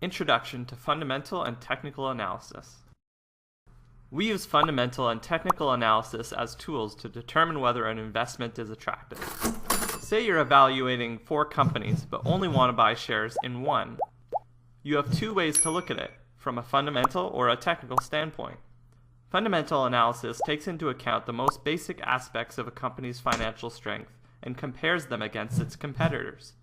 Introduction to Fundamental and Technical Analysis. We use fundamental and technical analysis as tools to determine whether an investment is attractive. Say you're evaluating 4 companies but only want to buy shares in one. You have 2 ways to look at it, from a fundamental or a technical standpoint. Fundamental analysis takes into account the most basic aspects of a company's financial strength and compares them against its competitors.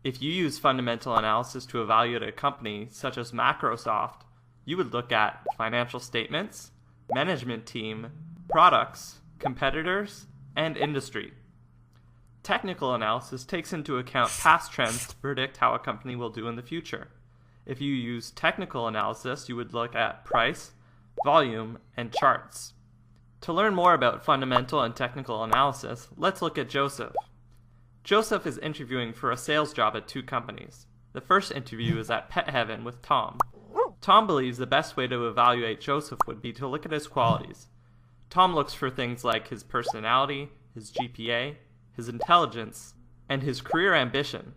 If you use fundamental analysis to evaluate a company such as Microsoft, you would look at financial statements, management team, products, competitors, and industry. Technical analysis takes into account past trends to predict how a company will do in the future. If you use technical analysis, you would look at price, volume, and charts. To learn more about fundamental and technical analysis, let's look at Joseph. Joseph is interviewing for a sales job at 2 companies. The first interview is at Pet Heaven with Tom. Tom believes the best way to evaluate Joseph would be to look at his qualities. Tom looks for things like his personality, his GPA, his intelligence, and his career ambition.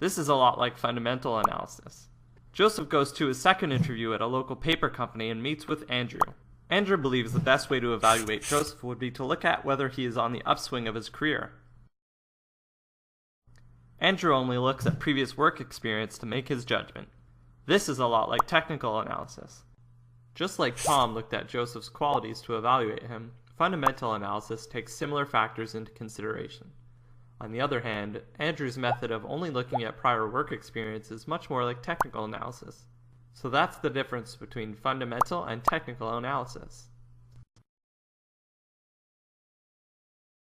This is a lot like fundamental analysis. Joseph goes to his second interview at a local paper company and meets with Andrew. Andrew believes the best way to evaluate Joseph would be to look at whether he is on the upswing of his career. Andrew only looks at previous work experience to make his judgment. This is a lot like technical analysis. Just like Tom looked at Joseph's qualities to evaluate him, fundamental analysis takes similar factors into consideration. On the other hand, Andrew's method of only looking at prior work experience is much more like technical analysis. So that's the difference between fundamental and technical analysis.